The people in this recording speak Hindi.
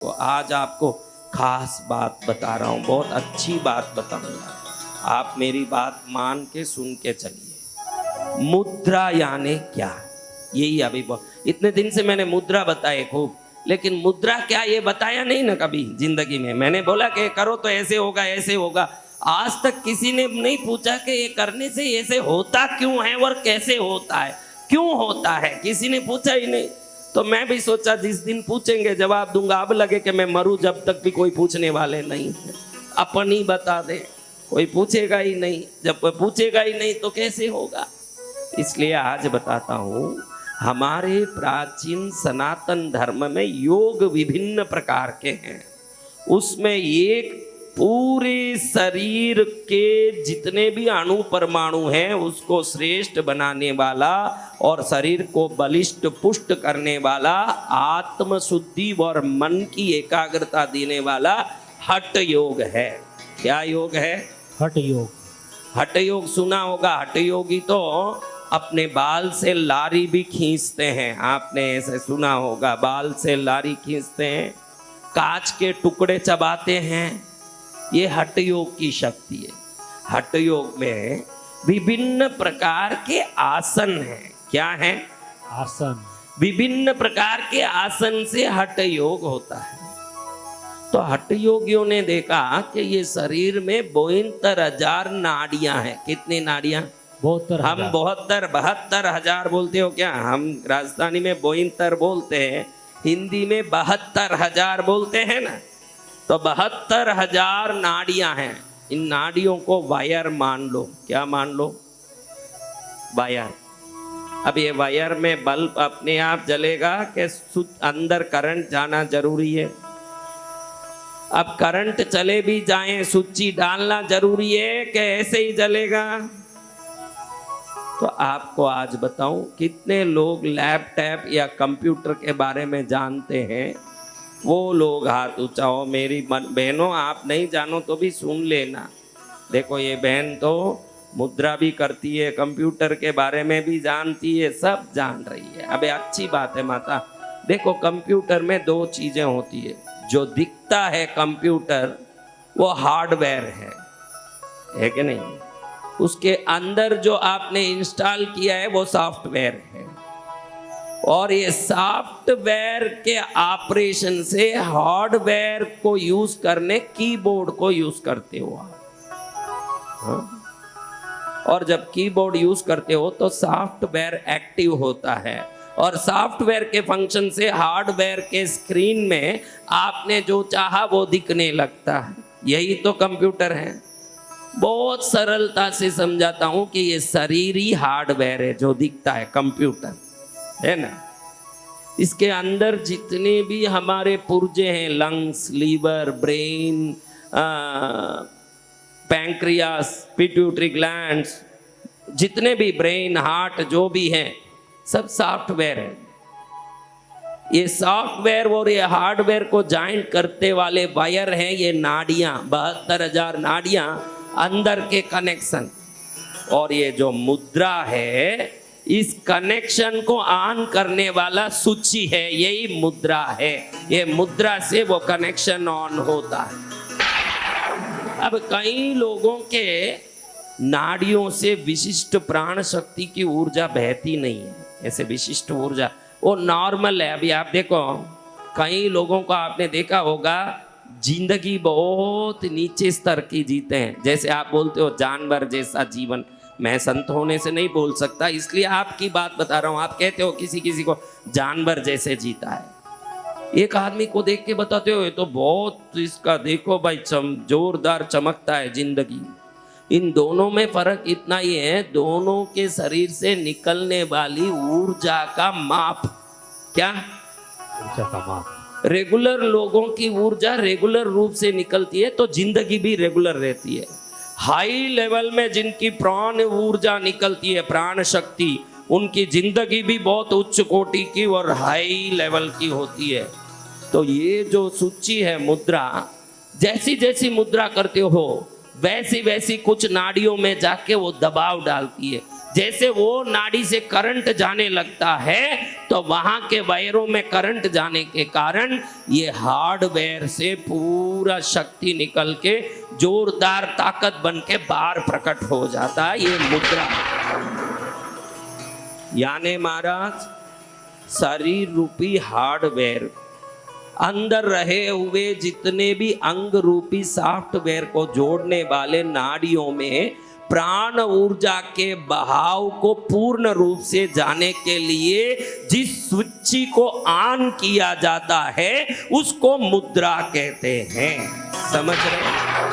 तो आज आपको खास बात बता रहा हूँ, बहुत अच्छी बात बताऊंगा। आप मेरी बात मान के सुन के चलिए। मुद्रा यानी क्या, यही अभी इतने दिन से मैंने मुद्रा बताए खूब, लेकिन मुद्रा क्या ये बताया नहीं ना कभी जिंदगी में। मैंने बोला कि करो तो ऐसे होगा ऐसे होगा, आज तक किसी ने नहीं पूछा कि ये करने से ऐसे होता क्यों है और कैसे होता है, क्यों होता है, किसी ने पूछा ही नहीं। तो मैं भी सोचा जिस दिन पूछेंगे जवाब दूंगा। अब लगे कि मैं मरूं जब तक भी कोई पूछने वाले नहीं, अपन ही बता दे, कोई पूछेगा ही नहीं। जब कोई पूछेगा ही नहीं तो कैसे होगा। इसलिए आज बताता हूं, हमारे प्राचीन सनातन धर्म में योग विभिन्न प्रकार के हैं। उसमें एक पूरे शरीर के जितने भी अणु परमाणु हैं उसको श्रेष्ठ बनाने वाला और शरीर को बलिष्ठ पुष्ट करने वाला, आत्म शुद्धि और मन की एकाग्रता देने वाला हठ योग है। क्या योग है? हठ योग। हठ योग सुना होगा। हठ योगी तो अपने बाल से लारी भी खींचते हैं, आपने ऐसे सुना होगा। बाल से लारी खींचते हैं, कांच के टुकड़े चबाते हैं। ये हठ योग की शक्ति है। हठ योग में विभिन्न प्रकार के आसन हैं। क्या है? आसन। विभिन्न प्रकार के आसन से हठ योग होता है। तो हठ योगियों ने देखा कि ये शरीर में 72,000 नाड़ियां हैं। कितनी नाड़ियां? 72,000। हम 72,000 बोलते हो क्या? हम राजस्थानी में 72 बोलते हैं, हिंदी में 72,000 बोलते हैं ना। तो 72,000 नाड़ियां हैं। इन नाड़ियों को वायर मान लो। क्या मान लो? वायर। अब ये वायर में बल्ब अपने आप जलेगा कि अंदर करंट जाना जरूरी है? अब करंट चले भी जाए, स्विच डालना जरूरी है कि ऐसे ही जलेगा? तो आपको आज बताऊं, कितने लोग लैपटॉप या कंप्यूटर के बारे में जानते हैं? वो लोग हाथ उठाओ। मेरी बहनों, आप नहीं जानो तो भी सुन लेना। देखो ये बहन तो मुद्रा भी करती है, कंप्यूटर के बारे में भी जानती है, सब जान रही है। अबे अच्छी बात है माता। देखो कंप्यूटर में 2 चीजें होती है। जो दिखता है कंप्यूटर वो हार्डवेयर है कि नहीं? उसके अंदर जो आपने इंस्टॉल किया है वो सॉफ्टवेयर है। और ये सॉफ्टवेयर के ऑपरेशन से हार्डवेयर को यूज करने कीबोर्ड को यूज करते हो आप। और जब कीबोर्ड यूज करते हो तो सॉफ्टवेयर एक्टिव होता है और सॉफ्टवेयर के फंक्शन से हार्डवेयर के स्क्रीन में आपने जो चाहा वो दिखने लगता है। यही तो कंप्यूटर है। बहुत सरलता से समझाता हूं कि ये शरीर ही हार्डवेयर है जो दिखता है, कंप्यूटर है ना। इसके अंदर जितने भी हमारे पुर्जे हैं, lungs, liver, brain, pancreas, pituitary glands, जितने भी ब्रेन, हार्ट जो भी हैं, सब सॉफ्टवेयर है। ये सॉफ्टवेयर और ये हार्डवेयर को ज्वाइंट करते वाले वायर हैं ये नाड़ियां, 72,000 नाड़ियां, अंदर के कनेक्शन। और ये जो मुद्रा है, इस कनेक्शन को ऑन करने वाला स्विच है, यही मुद्रा है। ये मुद्रा से वो कनेक्शन ऑन होता है। अब कई लोगों के नाड़ियों से विशिष्ट प्राण शक्ति की ऊर्जा बहती नहीं है। ऐसे विशिष्ट ऊर्जा वो नॉर्मल है। अभी आप देखो, कई लोगों को आपने देखा होगा जिंदगी बहुत नीचे स्तर की जीते हैं। जैसे आप बोलते हो जानवर जैसा जीवन। मैं संत होने से नहीं बोल सकता, इसलिए आपकी बात बता रहा हूं। आप कहते हो किसी किसी को जानवर जैसे जीता है। एक आदमी को देख के बताते हो ये तो बहुत, इसका देखो भाई जोरदार चमकता है जिंदगी। इन दोनों में फर्क इतना ही है, दोनों के शरीर से निकलने वाली ऊर्जा का माप। क्या? ऊर्जा का माप। रेगुलर लोगों की ऊर्जा रेगुलर रूप से निकलती है तो जिंदगी भी रेगुलर रहती है। हाई लेवल में जिनकी प्राण ऊर्जा निकलती है, प्राण शक्ति, उनकी जिंदगी भी बहुत उच्च कोटि की और हाई लेवल की होती है। तो ये जो सूची है मुद्रा, जैसी जैसी मुद्रा करते हो वैसी वैसी कुछ नाड़ियों में जाके वो दबाव डालती है। जैसे वो नाड़ी से करंट जाने लगता है तो वहां के वायरों में करंट जाने के कारण ये हार्डवेयर से पूरा शक्ति निकल के जोरदार ताकत बन के बाहर प्रकट हो जाता है। ये मुद्रा यानी महाराज शरीर रूपी हार्डवेयर, अंदर रहे हुए जितने भी अंग रूपी सॉफ्टवेयर को जोड़ने वाले नाड़ियों में प्राण ऊर्जा के बहाव को पूर्ण रूप से जाने के लिए जिस स्विच को ऑन किया जाता है उसको मुद्रा कहते हैं। समझ रहे हैं?